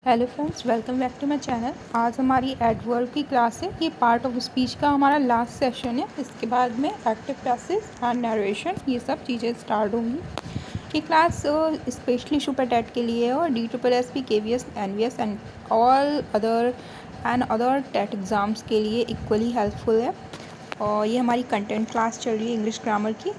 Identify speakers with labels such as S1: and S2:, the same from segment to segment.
S1: Hello friends, welcome back to my channel. आज हमारी adverb की क्लास है। ये पार्ट ऑफ स्पीच का हमारा लास्ट सेशन है। इसके बाद में एक्टिव क्लासेस एंड नरेशन ये सब चीज़ें स्टार्ट होंगी। ये क्लास स्पेशली सुपर टेट के लिए है और DSSP KVS NVS and all other TET exams के लिए इक्वली हेल्पफुल है। और ये हमारी कंटेंट क्लास चल रही है इंग्लिश ग्रामर की।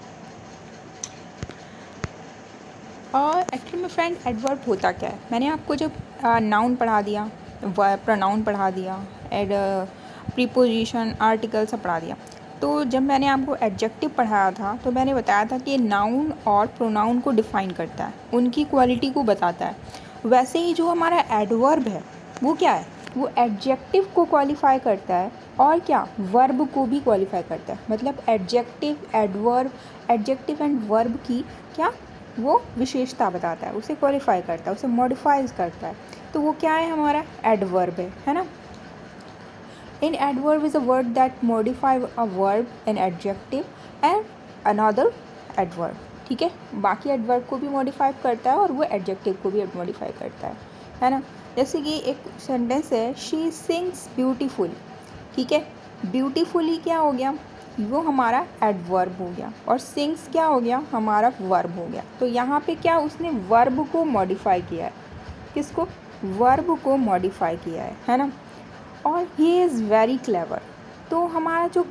S1: और एक्चुअली में फ्रेंड एडवर्ब होता क्या है, मैंने आपको जब नाउन पढ़ा दिया, प्रोनाउन पढ़ा दिया, प्रीपोजिशन, आर्टिकल सब पढ़ा दिया, तो जब मैंने आपको एडजेक्टिव पढ़ाया था तो मैंने बताया था कि नाउन और प्रोनाउन को डिफ़ाइन करता है, उनकी क्वालिटी को बताता है। वैसे ही जो हमारा एडवर्ब है वो क्या है, वो एडजेक्टिव को क्वालिफाई करता है और क्या वर्ब को भी क्वालिफाई करता है। मतलब एडजेक्टिव एंड वर्ब की क्या वो विशेषता बताता है, उसे क्वालिफाई करता है, उसे मॉडिफाइज करता है। तो वो क्या है, हमारा एडवर्ब है ना। An adverb is a word that modify a verb an adjective and another adverb. ठीक है, बाकी एडवर्ब को भी मॉडिफाई करता है और वो एडजेक्टिव को भी मॉडिफाई करता है ना। जैसे कि एक सेंटेंस है, शी सिंग्स ब्यूटीफुल। ठीक है, ब्यूटीफुली क्या हो गया, वो हमारा एडवर्ब हो गया, और सिंग्स क्या हो गया, हमारा वर्ब हो गया। तो यहाँ पे क्या उसने वर्ब को मॉडिफाई किया है, किसको, वर्ब को मॉडिफाई किया है ना। और ही इज़ वेरी क्लेवर, तो हमारा जो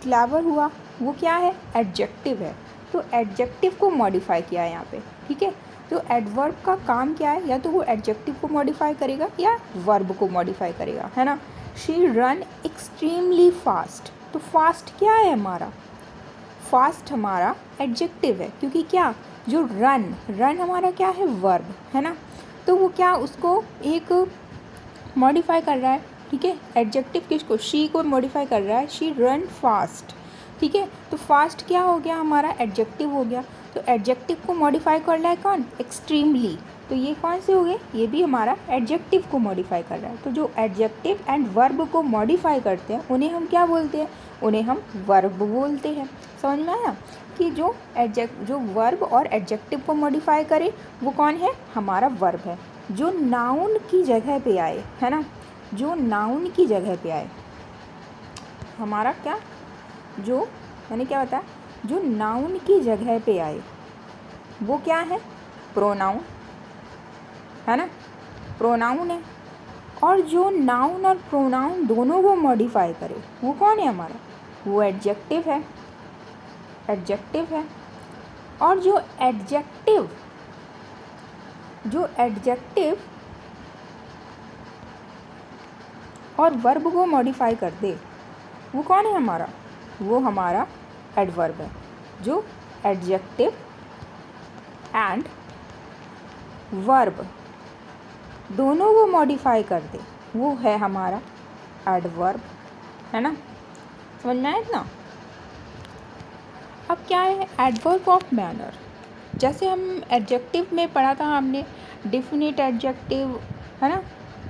S1: क्लेवर हुआ वो क्या है, एडजेक्टिव है। तो एडजेक्टिव को मॉडिफाई किया है यहाँ पे। ठीक है, तो एडवर्ब का काम क्या है, या तो वो एडजेक्टिव को मॉडिफाई करेगा या वर्ब को मॉडिफाई करेगा, है ना। शी रन एक्सट्रीमली फास्ट, तो फास्ट क्या है हमारा, फास्ट हमारा एडजेक्टिव है, क्योंकि क्या जो रन हमारा क्या है, वर्ब है ना। तो वो क्या उसको एक मॉडिफाई कर रहा है। ठीक है, एडजेक्टिव किसको, शी को मॉडिफाई कर रहा है, शी रन फास्ट। ठीक है, तो फास्ट क्या हो गया, हमारा एडजेक्टिव हो गया। तो एडजेक्टिव को मॉडिफाई कर रहा है कौन, एक्सट्रीमली। तो ये कौन से हो गए, ये भी हमारा एडजेक्टिव को मॉडिफाई कर रहा है। तो जो एडजेक्टिव एंड वर्ब को मॉडिफाई करते हैं उन्हें हम क्या बोलते हैं, उन्हें हम वर्ब बोलते हैं। समझ में आया कि जो वर्ब और एडजेक्टिव को मॉडिफाई करे वो कौन है, हमारा वर्ब है। जो नाउन की जगह पे आए, है ना, जो नाउन की जगह पे आए, हमारा क्या, जो मैंने क्या बताया, जो नाउन की जगह पे आए वो क्या है, प्रोनाउन, है ना, प्रोनाउन है। और जो नाउन और प्रोनाउन दोनों को मॉडिफाई करे वो कौन है हमारा, वो एडजेक्टिव है, एडजेक्टिव है। और जो एडजेक्टिव और वर्ब को मॉडिफाई कर दे वो कौन है हमारा, वो हमारा एडवर्ब है। जो एडजेक्टिव एंड वर्ब दोनों को मॉडिफाई कर दे वो है हमारा एडवर्ब, है ना। समझ में आया इतना। अब क्या है एडवर्ब ऑफ मैनर। जैसे हम एडजेक्टिव में पढ़ा था हमने, डिफिनिट एडजेक्टिव, है ना,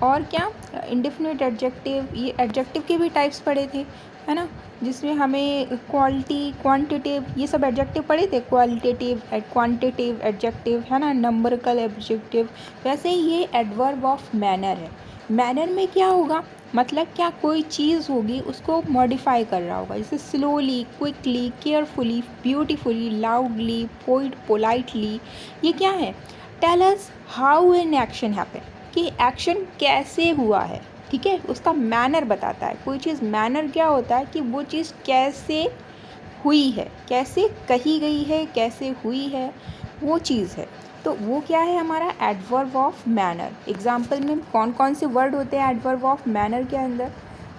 S1: और क्या इंडेफिनिट एडजेक्टिव। ये एडजेक्टिव के भी टाइप्स पढ़े थे, है ना, जिसमें हमें क्वालिटी, क्वांटिटिव, ये सब एडजेक्टिव पढ़े थे, क्वांटिटिव एडजेक्टिव, है ना, नंबरिकल एडजेक्टिव। वैसे ही ये एडवर्ब ऑफ मैनर है। मैनर में क्या होगा, मतलब क्या कोई चीज़ होगी उसको मॉडिफाई कर रहा होगा, जैसे slowly, quickly, carefully, beautifully, loudly, politely. ये क्या है, tell us how an action happen, कि एक्शन कैसे हुआ है। ठीक है, उसका मैनर बताता है। कोई चीज़ मैनर क्या होता है, कि वो चीज़ कैसे हुई है, कैसे कही गई है, कैसे हुई है, वो चीज़ है। तो वो क्या है हमारा एडवर्ब ऑफ मैनर। एग्जाम्पल में कौन कौन से वर्ड होते हैं एडवर्ब ऑफ मैनर के अंदर,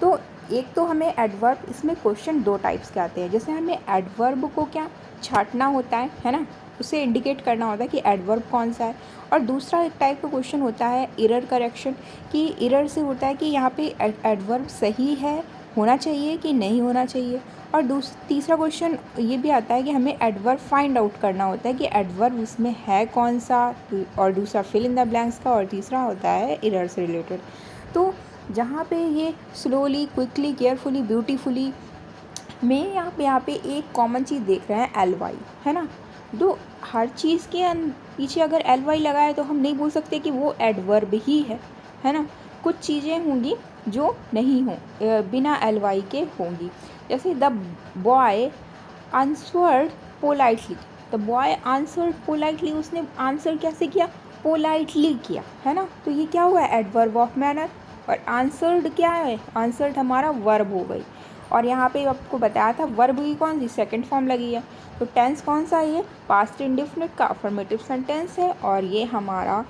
S1: तो एक तो हमें एडवर्ब, इसमें क्वेश्चन दो टाइप्स के आते हैं। जैसे हमें एडवर्ब को क्या छांटना होता है ना, उसे इंडिकेट करना होता है कि एडवर्ब कौन सा है। और दूसरा एक टाइप का क्वेश्चन होता है एरर करेक्शन, कि एरर से होता है कि यहाँ पे एडवर्ब सही है, होना चाहिए कि नहीं होना चाहिए। और तीसरा क्वेश्चन ये भी आता है कि हमें एडवर्ब फाइंड आउट करना होता है कि एडवर्ब उसमें है कौन सा, और दूसरा फिल इन द ब्लैंक्स का, और तीसरा होता है एरर से रिलेटेड। तो जहाँ पे ये स्लोली, क्विकली, केयरफुली, ब्यूटीफुली में यहाँ पे एक कॉमन चीज़ देख रहे हैं, एल वाई, है ना। तो हर चीज़ के पीछे अगर एल वाई लगा है तो हम नहीं बोल सकते कि वो एडवर्ब ही है है ना। कुछ चीज़ें होंगी जो नहीं हो बिना एल के होंगी। जैसे the boy answered politely, the boy answered politely, उसने आंसर कैसे किया, पोलाइटली किया, है ना। तो ये क्या हुआ, एडवर्ब ऑफ मैनर। और आंसर्ड क्या है, आंसर्ड हमारा वर्ब हो गई। और यहाँ पे आपको बताया था वर्ब की कौन सी सेकंड फॉर्म लगी है। तो टेंस कौन सा है, ये पास्ट इंडेफिनिट का अफर्मेटिव सेंटेंस है। और ये हमारा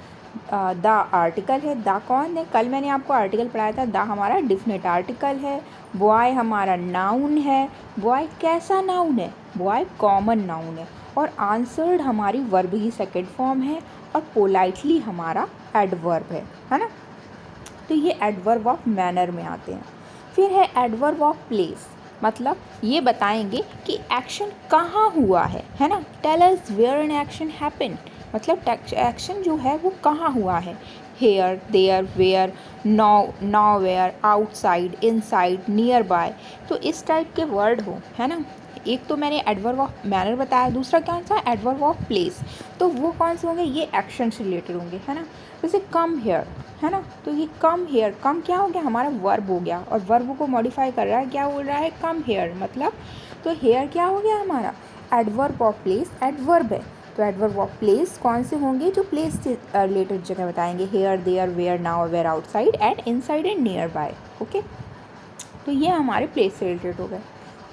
S1: द आर्टिकल है। द कौन है, कल मैंने आपको आर्टिकल पढ़ाया था, द हमारा डिफिनेट आर्टिकल है। बॉय हमारा नाउन है। बॉय कैसा नाउन है, बॉय कॉमन नाउन है। और आंसर्ड हमारी वर्ब की सेकंड फॉर्म है। और पोलाइटली हमारा एडवर्ब है ना। तो ये एडवर्ब ऑफ मैनर में आते हैं। फिर है एडवर्ब ऑफ प्लेस, मतलब ये बताएंगे कि एक्शन कहाँ हुआ है ना। Tell us where an action happened, मतलब एक्शन जो है वो कहाँ हुआ है। Here, there, where, nowhere, outside, inside, nearby. तो इस टाइप के वर्ड हो, है ना। एक तो मैंने एडवर्ब ऑफ मैनर बताया, दूसरा कौन सा, एडवर्ब ऑफ प्लेस। तो वो कौन से होंगे, ये एक्शन से रिलेटेड होंगे, है ना। जैसे कम हेयर, है ना। तो ये कम हेयर, कम क्या हो गया, हमारा वर्ब हो गया। और वर्ब को मॉडिफाई कर रहा है, क्या बोल रहा है, कम हेयर, मतलब तो हेयर क्या हो गया हमारा, एडवर्ब ऑफ प्लेस एडवर्ब है। तो एडवर्ब ऑफ प्लेस कौन से होंगे, जो प्लेस से रिलेटेड जगह बताएंगे, here, there, where, nowhere, outside and inside and nearby. Okay, तो ये हमारे प्लेस से रिलेटेड हो गए।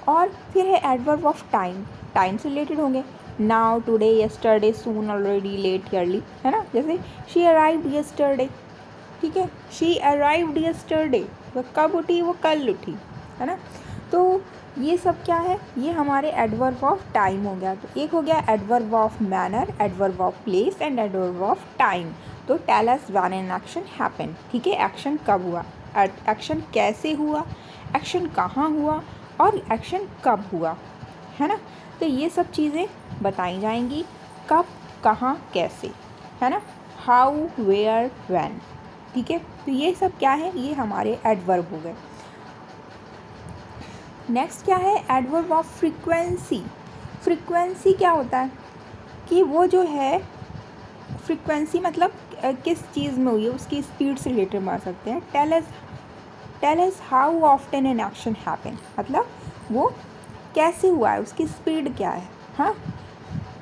S1: और फिर है एडवर्ब ऑफ टाइम, टाइम से रिलेटेड होंगे, नाउ, टुडे, यस्टरडे, सून, ऑलरेडी, लेट, ईयरली, है ना। जैसे शी अराइव्ड यस्टरडे, ठीक है, शी अराइव्ड यस्टरडे, वह कब उठी, वो कल उठी, है ना। तो ये सब क्या है, ये हमारे एडवर्ब ऑफ टाइम हो गया। तो एक हो गया adverb of manner, adverb of place and adverb of time. तो tell us when an action happened, ठीक है, एक्शन कब हुआ, एक्शन कैसे हुआ, एक्शन कहाँ हुआ और एक्शन कब हुआ, है ना। तो ये सब चीज़ें बताई जाएंगी, कब, कहाँ, कैसे, है ना, हाउ, वेयर, व्हेन, ठीक है। तो ये सब क्या है, ये हमारे एडवर्ब हो गए। नेक्स्ट क्या है, एडवर्ब ऑफ फ्रीक्वेंसी। फ्रीक्वेंसी क्या होता है कि वो जो है, फ्रीक्वेंसी मतलब किस चीज़ में हुई है, उसकी स्पीड से रिलेटेड मार सकते हैं। Tell us how often an action happen, मतलब वो कैसे हुआ है, उसकी स्पीड क्या है, हाँ।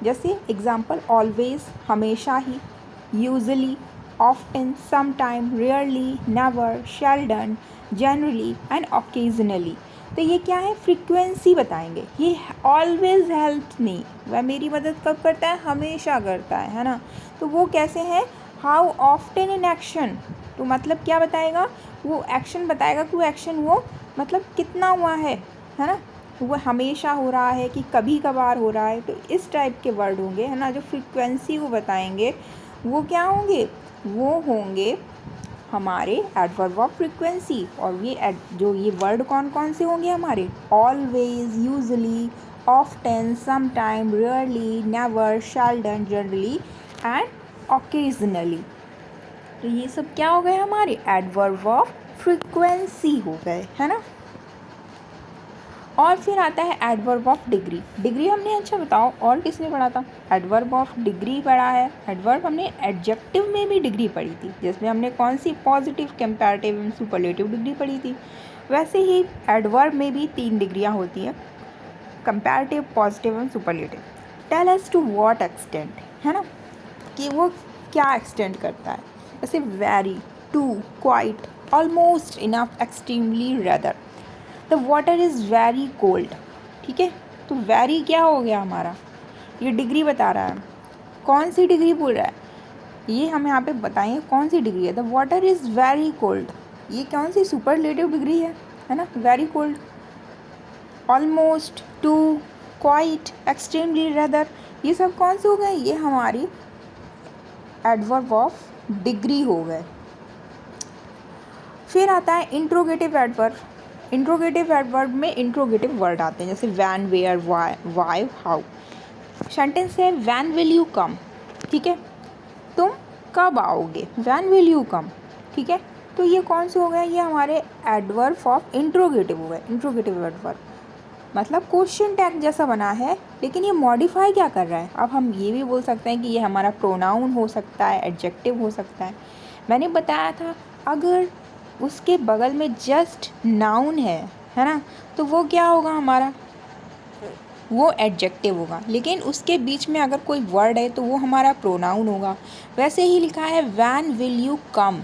S1: जैसे एग्जांपल, ऑलवेज, हमेशा ही, usually, often, sometime, rarely, never, seldom, generally and occasionally. तो ये क्या है, फ्रीक्वेंसी बताएंगे। ये ऑलवेज हेल्प मी, वह मेरी मदद कब करता है, हमेशा करता है ना। तो वो कैसे है, हाउ ऑफ्टन इन एक्शन, तो मतलब क्या बताएगा, वो एक्शन बताएगा कि वो एक्शन वो मतलब कितना हुआ है ना। वो हमेशा हो रहा है कि कभी कभार हो रहा है। तो इस टाइप के वर्ड होंगे, है ना, जो फ्रीक्वेंसी को बताएंगे। वो क्या होंगे, वो होंगे हमारे एडवर्ब ऑफ फ्रीक्वेंसी। और ये जो ये वर्ड कौन कौन से होंगे हमारे, always, usually, often, sometime, rarely, never, seldom, generally and occasionally. तो ये सब क्या हो गए हमारे एडवर्ब ऑफ फ्रीक्वेंसी हो गए, है ना। और फिर आता है एडवर्ब ऑफ डिग्री। डिग्री हमने, अच्छा बताओ और किसने पढ़ा था, एडवर्ब ऑफ डिग्री पढ़ा है। एडवर्ब हमने एडजेक्टिव में भी डिग्री पढ़ी थी, जिसमें हमने कौन सी, positive, comparative and superlative degree पढ़ी थी। वैसे ही एडवर्ब में भी 3 डिग्रियाँ होती हैं, comparative, positive and superlative. Tell us to what extent, है ना, कि वो क्या एक्सटेंड करता है। जैसे very, too, quite, almost, enough, extremely, rather. The water is very cold, ठीक है। तो वेरी क्या हो गया हमारा, ये डिग्री बता रहा है, कौन सी डिग्री बोल रहा है, ये हम यहाँ पे बताएंगे कौन सी डिग्री है। The water is very cold, ये कौन सी सुपरलेटिव डिग्री है ना, very cold, almost, too, quite, extremely, rather, ये सब कौन से हो गए, ये हमारी एडवर्ब ऑफ डिग्री हो गए। फिर आता है इंट्रोगेटिव एडवर्ब। इंट्रोगेटिव एडवर्ब में इंट्रोगेटिव वर्ड आते हैं, जैसे when, where, why, how. Sentence है वैन विल यू कम, ठीक है, तुम कब आओगे, वैन विल यू कम, ठीक है। तो ये कौन से हो गए, ये हमारे एडवर्ब ऑफ इंट्रोगेटिव हो गए। इंट्रोगेटिव एडवर्ब मतलब क्वेश्चन टैग जैसा बना है, लेकिन ये मॉडिफाई क्या कर रहा है। अब हम ये भी बोल सकते हैं कि ये हमारा प्रोनाउन हो सकता है, एडजेक्टिव हो सकता है। मैंने बताया था अगर उसके बगल में जस्ट नाउन है ना, तो वो क्या होगा हमारा, वो एडजेक्टिव होगा। लेकिन उसके बीच में अगर कोई वर्ड है तो वो हमारा प्रोनाउन होगा। वैसे ही लिखा है वैन विल यू कम,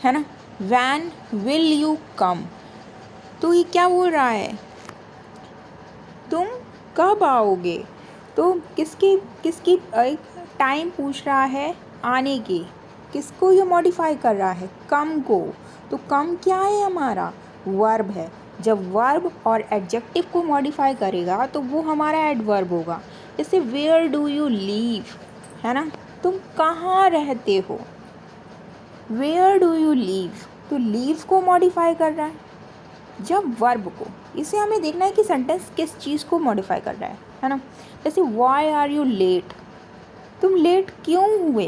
S1: है ना, वैन विल यू कम, तो ये क्या बोल रहा है, तुम कब आओगे। तो किसकी किसकी टाइम पूछ रहा है आने की, किसको ये मॉडिफाई कर रहा है, कम को। तो कम क्या है हमारा, वर्ब है। जब वर्ब और एडजेक्टिव को मॉडिफाई करेगा तो वो हमारा एडवर्ब होगा। जैसे वेयर डू यू लीव, है ना, तुम कहाँ रहते हो, वेयर डू यू लीव, तो लीव को मॉडिफाई कर रहा है जब वर्ब को। इसे हमें देखना है कि सेंटेंस किस चीज़ को मॉडिफाई कर रहा है ना। जैसे वाई आर यू लेट, तुम लेट क्यों हुए,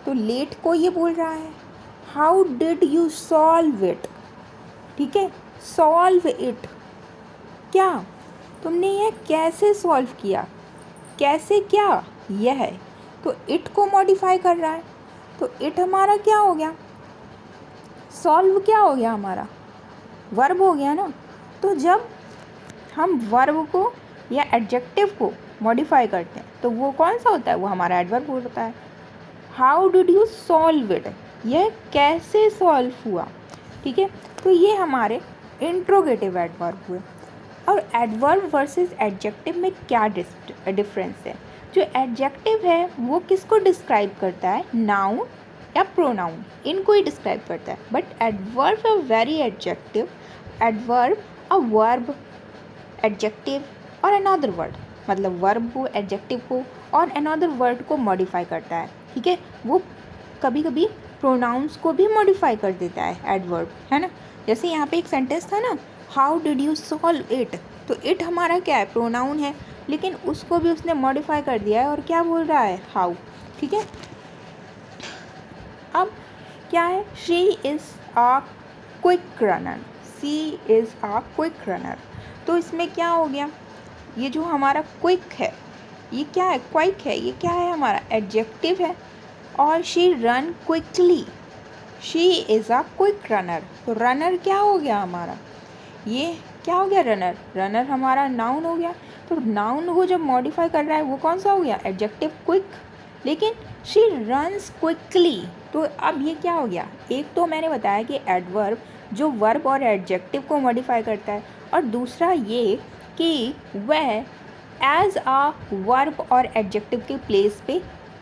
S1: तो लेट को ये बोल रहा है। How did you solve it, ठीक है, सॉल्व इट, क्या तुमने यह कैसे सॉल्व किया, कैसे क्या, यह है, तो इट को मॉडिफाई कर रहा है। तो इट हमारा क्या हो गया, सॉल्व क्या हो गया हमारा, वर्ब हो गया ना। तो जब हम वर्ब को या एडजेक्टिव को मॉडिफाई करते हैं तो वो कौन सा होता है, वो हमारा एडवर्ब होता है। How did you solve it, यह कैसे सॉल्व हुआ, ठीक है। तो ये हमारे इंट्रोगेटिव एडवर्ब हुए। और एडवर्ब वर्सेस एडजेक्टिव में क्या डिफरेंस है। जो एडजेक्टिव है वो किसको डिस्क्राइब करता है, नाउन या प्रोनाउन, इनको ही डिस्क्राइब करता है। But adverb a very adjective, adverb a verb, adjective और अनदर वर्ड, मतलब वर्ब को, एडजेक्टिव को और अनदर वर्ड को मॉडिफाई करता है, ठीक है। वो कभी कभी प्रोनाउंस को भी मॉडिफाई कर देता है एडवर्ब, है ना। जैसे यहाँ पे एक सेंटेंस था ना, how did you solve it, तो इट हमारा क्या है, प्रोनाउन है, लेकिन उसको भी उसने मॉडिफाई कर दिया है और क्या बोल रहा है, हाउ, ठीक है। अब क्या है, she is a quick runner, she is a quick runner, तो इसमें क्या हो गया, ये जो हमारा क्विक है ये क्या है, क्विक है, ये क्या है हमारा एडजेक्टिव है। और she run quickly, she is a quick runner, तो रनर क्या हो गया हमारा, ये क्या हो गया, रनर, रनर हमारा नाउन हो गया। तो नाउन को जब मॉडिफाई कर रहा है वो कौन सा हो गया, एडजेक्टिव क्विक। लेकिन शी रन्स क्विकली, तो अब ये क्या हो गया, एक तो मैंने बताया कि एडवर्ब जो वर्ब और एडजेक्टिव को मॉडिफाई करता है, और दूसरा ये कि वह एज आ वर्ब और एडजेक्टिव के प्लेस पे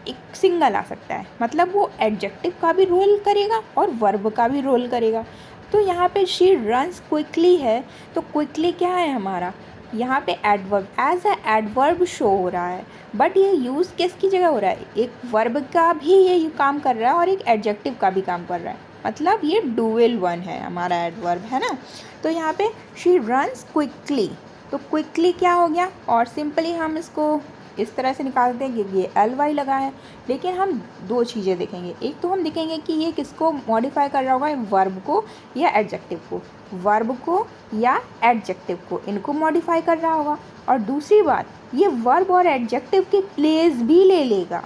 S1: एक सिंगल आ सकता है, मतलब वो एडजेक्टिव का भी रोल करेगा और वर्ब का भी रोल करेगा। तो यहाँ पे शी रन्स क्विकली है, तो क्विकली क्या है हमारा, यहाँ पे adverb, as a adverb show हो रहा है। बट ये यूज़ किसकी जगह हो रहा है, एक वर्ब का भी ये काम कर रहा है और एक एडजेक्टिव का भी काम कर रहा है, मतलब ये डुअल वन है हमारा एडवर्ब, है ना। तो यहाँ पे शी रन्स क्विकली, तो क्विकली क्या हो गया, और सिंपली हम इसको इस तरह से निकालते हैं कि ये एल वाई लगा है। लेकिन हम दो चीज़ें देखेंगे, एक तो हम देखेंगे कि ये किसको मॉडिफाई कर रहा होगा, वर्ब को या एडजेक्टिव को, वर्ब को या एडजेक्टिव को, इनको मॉडिफाई कर रहा होगा। और दूसरी बात, ये वर्ब और एडजेक्टिव की प्लेस भी ले लेगा,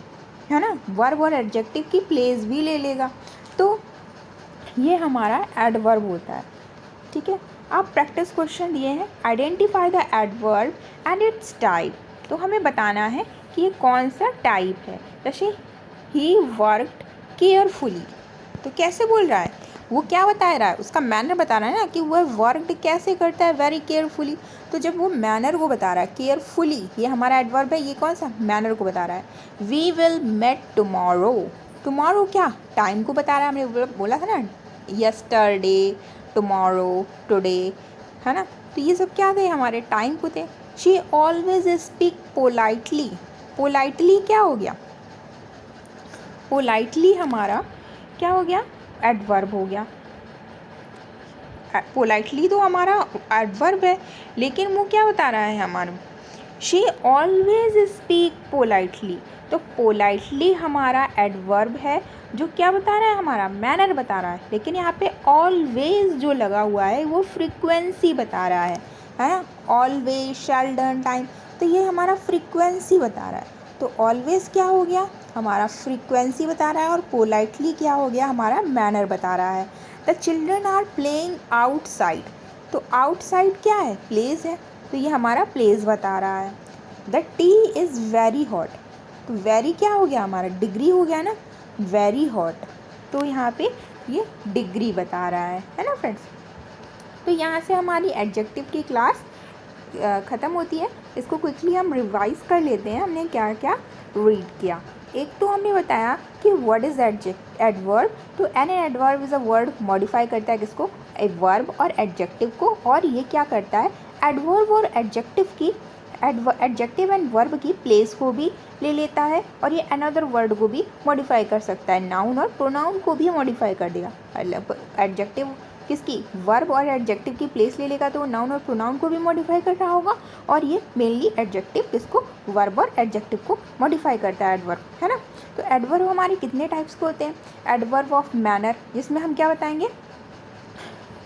S1: है ना, वर्ब और एडजेक्टिव की प्लेस भी ले लेगा। तो ये हमारा एडवर्ब होता है, ठीक है। आप प्रैक्टिस क्वेश्चन दिए हैं, identify the adverb and it's type, तो हमें बताना है कि ये कौन सा टाइप है। जैसे ही वर्कड केयरफुली, तो कैसे बोल रहा है, वो क्या बता रहा है, उसका मैनर बता रहा है ना कि वह वर्कड कैसे करता है, वेरी केयरफुली। तो जब वो मैनर को बता रहा है, केयरफुली ये हमारा एडवर्ब है, ये कौन सा, मैनर को बता रहा है। We will met tomorrow, tomorrow क्या, टाइम को बता रहा है, हमने बोला था ना यस्टरडे, टुमारो, टुडे, है ना। तो ये सब क्या थे, हमारे टाइम को थे। She always speak politely, politely क्या हो गया, पोलाइटली हमारा क्या हो गया, एडवर्ब हो गया। पोलाइटली तो हमारा एडवर्ब है, लेकिन वो क्या बता रहा है हमारा, शी ऑलवेज स्पीक पोलाइटली, तो पोलाइटली हमारा एडवर्ब है जो क्या बता रहा है, हमारा मैनर बता रहा है। लेकिन यहाँ पे ऑलवेज जो लगा हुआ है वो फ्रीक्वेंसी बता रहा है ना, ऑलवेज, शेल्डन, टाइम, तो ये हमारा फ्रीक्वेंसी बता रहा है। तो ऑलवेज क्या हो गया, हमारा फ्रीक्वेंसी बता रहा है, और पोलाइटली क्या हो गया, हमारा मैनर बता रहा है। The children are playing outside, तो आउटसाइड क्या है, प्लेस है, तो ये हमारा प्लेस बता रहा है। The T is very hot, तो वेरी क्या हो गया, हमारा डिग्री हो गया ना, वेरी हॉट, तो यहाँ पे ये डिग्री बता रहा है ना फ्रेंड्स। तो यहाँ से हमारी एडजेक्टिव की क्लास ख़त्म होती है। इसको क्विकली हम रिवाइज कर लेते हैं, हमने क्या क्या रीड किया। एक तो हमने बताया कि व्हाट इज़ एडवर्ब, तो an adverb is a word, modify करता है किसको, ए वर्ब और एडजेक्टिव को, और ये क्या करता है, एडवर्ब और एडजेक्टिव की एडजेक्टिव एंड वर्ब की प्लेस को भी ले लेता है, और ये अनदर वर्ड को भी मॉडिफाई कर सकता है, नाउन और प्रोनाउन को भी मॉडिफाई कर देगा। एडजेक्टिव किसकी, वर्ब और एडजेक्टिव की प्लेस ले लेगा, तो वो नाउन और प्रोनाउन को भी मॉडिफाई कर रहा होगा, और ये मेनली एडजेक्टिव किसको, वर्ब और एडजेक्टिव को मॉडिफाई करता है, एडवर्ब, है ना। तो एडवर्ब हमारे कितने टाइप्स के होते हैं, एडवर्ब ऑफ मैनर, जिसमें हम क्या बताएंगे,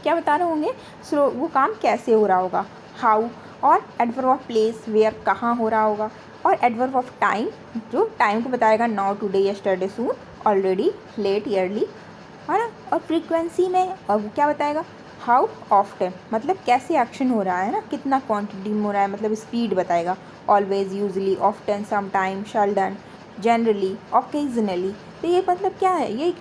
S1: क्या बता रहे होंगे, सो वो काम कैसे हो रहा होगा, हाउ, और एडवर्ब ऑफ प्लेस, वेयर, कहाँ हो रहा होगा, और एडवर्ब ऑफ टाइम, जो टाइम को बताएगा, नाउ, टुडे, यस्टरडे, सून, ऑलरेडी, लेट, ईयरली, है ना। और फ्रीक्वेंसी में और वो क्या बताएगा, हाउ ऑफ्टन, मतलब कैसे एक्शन हो रहा है ना, कितना क्वांटिटी में हो रहा है, मतलब स्पीड बताएगा, always, usually, often, sometime, Sheldon, generally, occasionally, तो ये मतलब क्या है, ये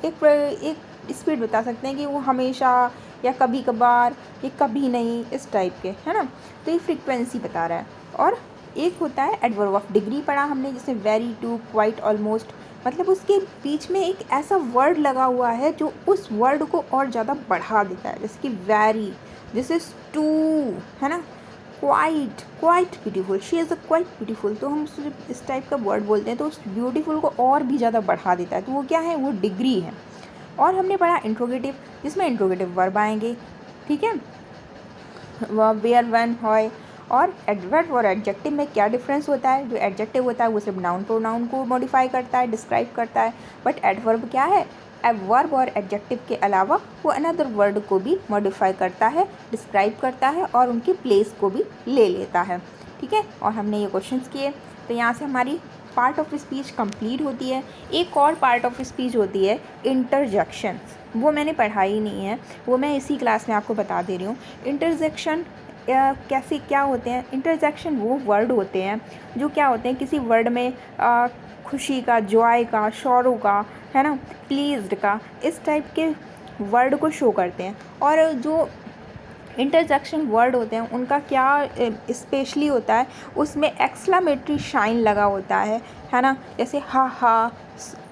S1: एक स्पीड बता सकते हैं कि वो हमेशा या कभी कभार, ये कभी नहीं, इस टाइप के, है ना। तो ये फ्रीक्वेंसी बता रहा है। और एक होता है एडवर्ब ऑफ डिग्री, पढ़ा हमने, जैसे वेरी, टू, क्वाइट, ऑलमोस्ट, मतलब उसके बीच में एक ऐसा वर्ड लगा हुआ है जो उस वर्ड को और ज़्यादा बढ़ा देता है, जैसे कि वेरी, दिस इज़ टू, है ना, quite beautiful, she is a quite beautiful, तो हम इस टाइप का वर्ड बोलते हैं, तो उस ब्यूटीफुल को और भी ज़्यादा बढ़ा देता है, तो वो क्या है, वो डिग्री है। और हमने पढ़ा इंट्रोगेटिव, जिसमें इंट्रोगेटिव वर्ब आएंगे, ठीक है, वेयर, व्हेन, हॉय। और एडवर्ब और एडजेक्टिव में क्या डिफरेंस होता है, जो एडजेक्टिव होता है वो सिर्फ नाउन प्रोनाउन को मॉडिफाई करता है, डिस्क्राइब करता है, बट एडवर्ब क्या है, वर्ब और एडजेक्टिव के अलावा वो अनदर वर्ड को भी मॉडिफाई करता है, डिस्क्राइब करता है, और उनकी प्लेस को भी ले लेता है, ठीक है। और हमने ये क्वेश्चंस किए, तो यहाँ से हमारी पार्ट ऑफ स्पीच कंप्लीट होती है। एक और पार्ट ऑफ स्पीच होती है इंटरजेक्शंस, वो मैंने पढ़ाई नहीं है, वो मैं इसी क्लास में आपको बता दे रही हूँ। इंटरजेक्शन कैसे क्या होते हैं, इंटरजेक्शन वो वर्ड होते हैं जो क्या होते हैं, किसी वर्ड में खुशी का, जॉय का, शौरो का, है ना, प्लीज्ड का, इस टाइप के वर्ड को शो करते हैं। और जो इंटरजेक्शन वर्ड होते हैं उनका क्या स्पेशली होता है, उसमें एक्सक्लेमेटरी शाइन लगा होता है ना, जैसे हा,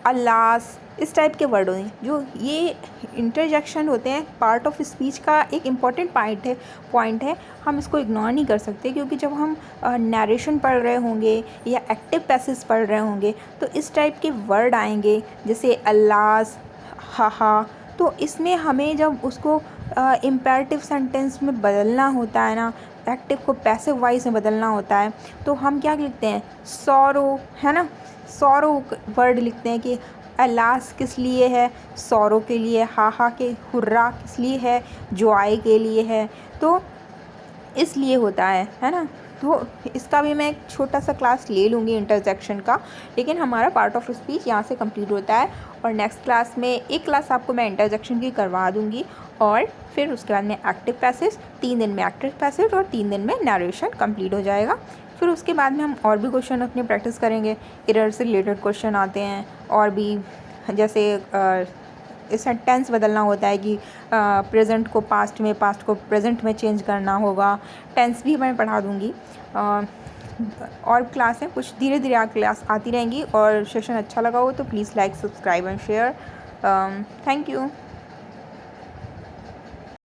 S1: अल्लास, इस टाइप के वर्ड होते हैं। जो ये इंटरजेक्शन होते हैं पार्ट ऑफ स्पीच का एक इम्पॉर्टेंट पॉइंट है, हम इसको इग्नोर नहीं कर सकते, क्योंकि जब हम नरेशन पढ़ रहे होंगे या एक्टिव पैसेज पढ़ रहे होंगे तो इस टाइप के वर्ड आएंगे, जैसे अल्लास, हा, तो इसमें हमें जब उसको इम्पेरेटिव सेंटेंस में बदलना होता है ना, एक्टिव को पैसिव वाइज में बदलना होता है, तो हम क्या लिखते हैं, सॉरो, है ना, सॉरो वर्ड लिखते हैं कि अलास किस लिए है, सॉरो के लिए, हा के, हुर्रा किस लिए है, जॉय के लिए है, तो इसलिए होता है ना। तो इसका भी मैं एक छोटा सा क्लास ले लूँगी इंटरजेक्शन का, लेकिन हमारा पार्ट ऑफ स्पीच यहाँ से कंप्लीट होता है। और नेक्स्ट क्लास में एक क्लास आपको मैं इंटरजेक्शन की करवा दूँगी, और फिर उसके बाद में एक्टिव पैसेज, 3 दिन में एक्टिव पैसेज और 3 दिन में नरेशन कंप्लीट हो जाएगा। फिर उसके बाद में हम और भी क्वेश्चन अपने प्रैक्टिस करेंगे, एरर से रिलेटेड क्वेश्चन आते हैं, और भी जैसे इसमें टेंस बदलना होता है कि प्रेजेंट को पास्ट में, पास्ट को प्रेजेंट में चेंज करना होगा, टेंस भी मैं पढ़ा दूँगी। और क्लासें कुछ धीरे धीरे क्लास आती रहेंगी, और सेशन अच्छा लगा हो तो please like, subscribe and share. Thank you.